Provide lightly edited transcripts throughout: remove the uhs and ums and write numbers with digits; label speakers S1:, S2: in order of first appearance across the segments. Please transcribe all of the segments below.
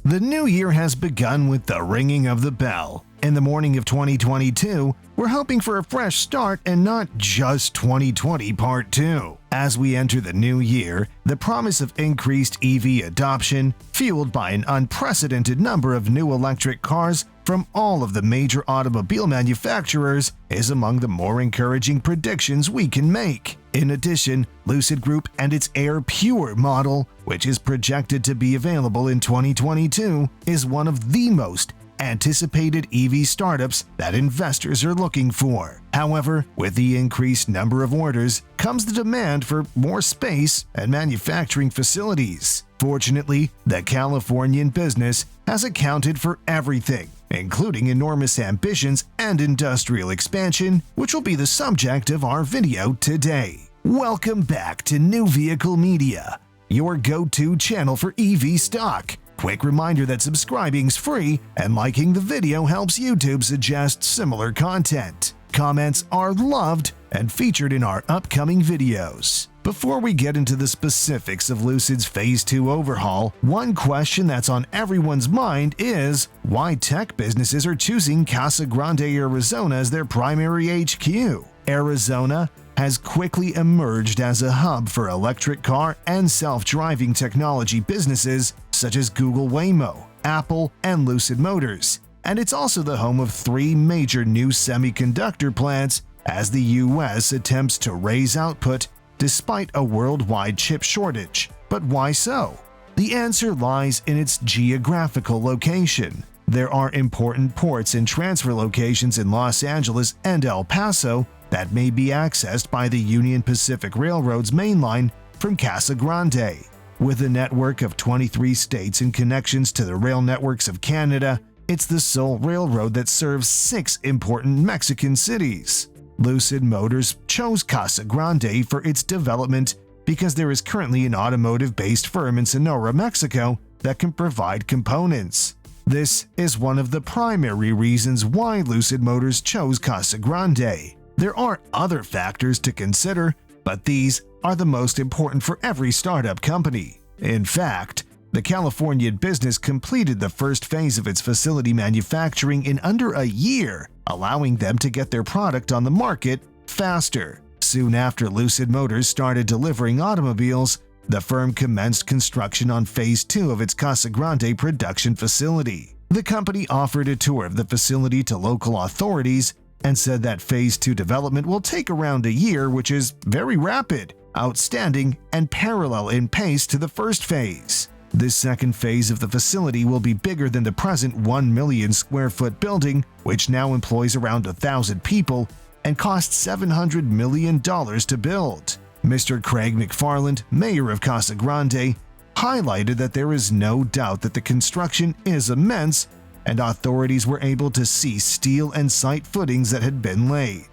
S1: The new year has begun with the ringing of the bell. In the morning of 2022, we're hoping for a fresh start and not just 2020 Part 2. As we enter the new year, the promise of increased EV adoption, fueled by an unprecedented number of new electric cars from all of the major automobile manufacturers, is among the more encouraging predictions we can make. In addition, Lucid Group and its Air Pure model, which is projected to be available in 2022, is one of the most anticipated EV startups that investors are looking for. However, with the increased number of orders comes the demand for more space and manufacturing facilities. Fortunately, the Californian business has accounted for everything, including enormous ambitions and industrial expansion, which will be the subject of our video today. Welcome back to New Vehicle Media, your go-to channel for EV stock. Quick reminder that subscribing's free and liking the video helps YouTube suggest similar content. Comments are loved and featured in our upcoming videos. Before we get into the specifics of Lucid's Phase 2 overhaul, one question that's on everyone's mind is why tech businesses are choosing Casa Grande, Arizona as their primary HQ. Arizona has quickly emerged as a hub for electric car and self-driving technology businesses such as Google Waymo, Apple, and Lucid Motors, and it's also the home of 3 major new semiconductor plants as the US attempts to raise output despite a worldwide chip shortage. But why so? The answer lies in its geographical location. There are important ports and transfer locations in Los Angeles and El Paso that may be accessed by the Union Pacific Railroad's main line from Casa Grande. With a network of 23 states and connections to the rail networks of Canada, it's the sole railroad that serves 6 important Mexican cities. Lucid Motors chose Casa Grande for its development because there is currently an automotive-based firm in Sonora, Mexico that can provide components. This is one of the primary reasons why Lucid Motors chose Casa Grande. There are other factors to consider, but these are the most important for every startup company. In fact, the Californian business completed the first phase of its facility manufacturing in under a year, allowing them to get their product on the market faster. Soon after Lucid Motors started delivering automobiles, the firm commenced construction on Phase 2 of its Casa Grande production facility. The company offered a tour of the facility to local authorities and said that Phase 2 development will take around a year, which is very rapid, outstanding, and parallel in pace to the first phase. This second phase of the facility will be bigger than the present 1 million square foot building, which now employs around 1,000 people and costs $700 million to build. Mr. Craig McFarland, mayor of Casa Grande, highlighted that there is no doubt that the construction is immense, and authorities were able to see steel and site footings that had been laid.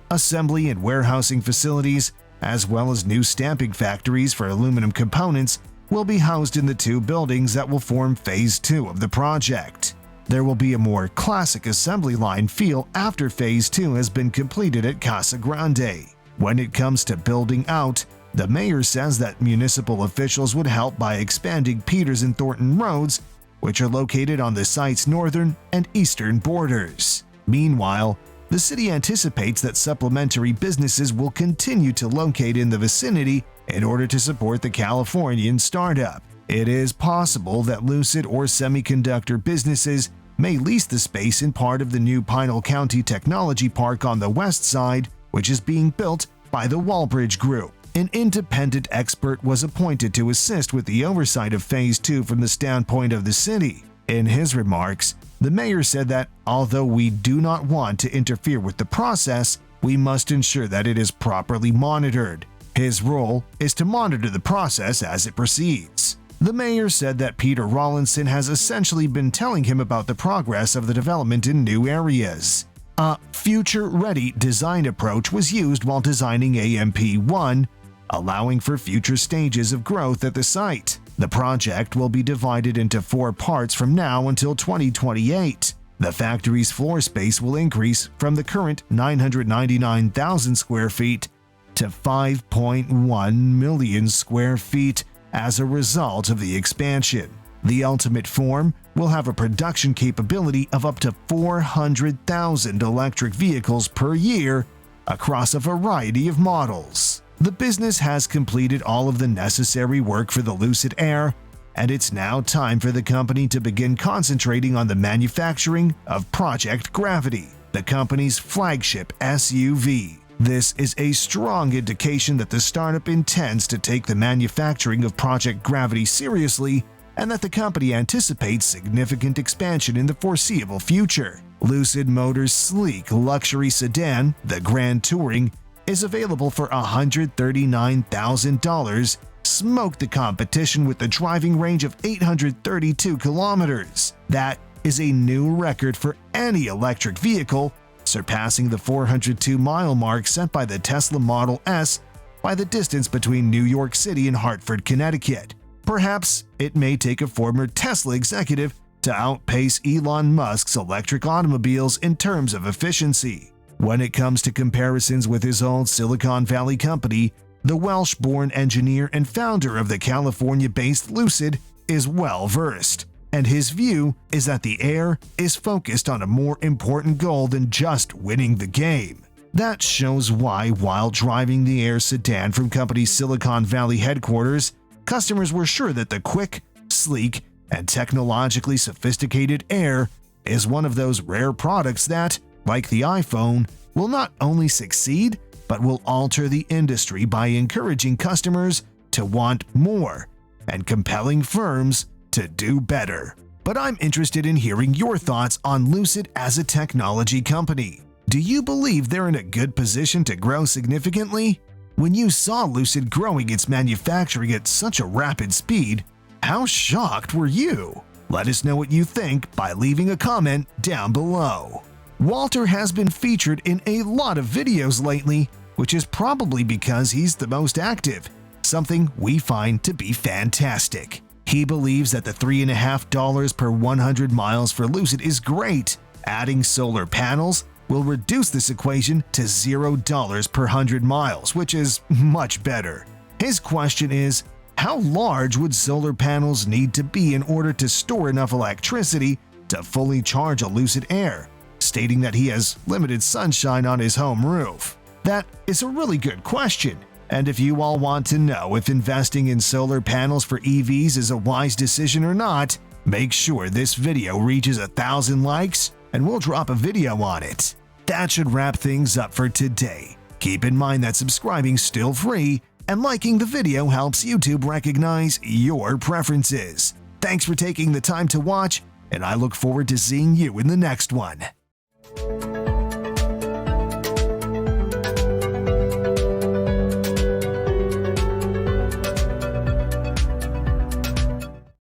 S1: Assembly and warehousing facilities, as well as new stamping factories for aluminum components, will be housed in the 2 buildings that will form Phase 2 of the project. There will be a more classic assembly line feel after Phase 2 has been completed at Casa Grande. When it comes to building out, the mayor says that municipal officials would help by expanding Peters and Thornton roads, which are located on the site's northern and eastern borders. Meanwhile, the city anticipates that supplementary businesses will continue to locate in the vicinity in order to support the Californian startup. It is possible that Lucid or semiconductor businesses may lease the space in part of the new Pinal County Technology Park on the west side, which is being built by the Walbridge Group. An independent expert was appointed to assist with the oversight of Phase 2 from the standpoint of the city. In his remarks, the mayor said that although we do not want to interfere with the process, we must ensure that it is properly monitored. His role is to monitor the process as it proceeds. The mayor said that Peter Rawlinson has essentially been telling him about the progress of the development in new areas. A future-ready design approach was used while designing AMP-1, allowing for future stages of growth at the site. The project will be divided into 4 parts from now until 2028. The factory's floor space will increase from the current 999,000 square feet to 5.1 million square feet as a result of the expansion. The ultimate form will have a production capability of up to 400,000 electric vehicles per year across a variety of models. The business has completed all of the necessary work for the Lucid Air, and it's now time for the company to begin concentrating on the manufacturing of Project Gravity, the company's flagship SUV. This is a strong indication that the startup intends to take the manufacturing of Project Gravity seriously and that the company anticipates significant expansion in the foreseeable future. Lucid Motors' sleek luxury sedan, the Grand Touring, is available for $139,000, smoked the competition with the driving range of 832 kilometers. That is a new record for any electric vehicle, surpassing the 402-mile mark set by the Tesla Model S by the distance between New York City and Hartford, Connecticut. Perhaps it may take a former Tesla executive to outpace Elon Musk's electric automobiles in terms of efficiency. When it comes to comparisons with his old Silicon Valley company, the Welsh-born engineer and founder of the California-based Lucid is well-versed, and his view is that the Air is focused on a more important goal than just winning the game. That shows why, while driving the Air sedan from company's Silicon Valley headquarters, customers were sure that the quick, sleek, and technologically sophisticated Air is one of those rare products that, like the iPhone, will not only succeed, but will alter the industry by encouraging customers to want more and compelling firms to do better. But I'm interested in hearing your thoughts on Lucid as a technology company. Do you believe they're in a good position to grow significantly? When you saw Lucid growing its manufacturing at such a rapid speed, how shocked were you? Let us know what you think by leaving a comment down below. Walter has been featured in a lot of videos lately, which is probably because he's the most active, something we find to be fantastic. He believes that the $3.50 per 100 miles for Lucid is great. Adding solar panels will reduce this equation to $0 per 100 miles, which is much better. His question is, how large would solar panels need to be in order to store enough electricity to fully charge a Lucid Air, stating that he has limited sunshine on his home roof? That is a really good question, and if you all want to know if investing in solar panels for EVs is a wise decision or not, make sure this video reaches 1,000 likes and we'll drop a video on it. That should wrap things up for today. Keep in mind that subscribing's still free, and liking the video helps YouTube recognize your preferences. Thanks for taking the time to watch, and I look forward to seeing you in the next one.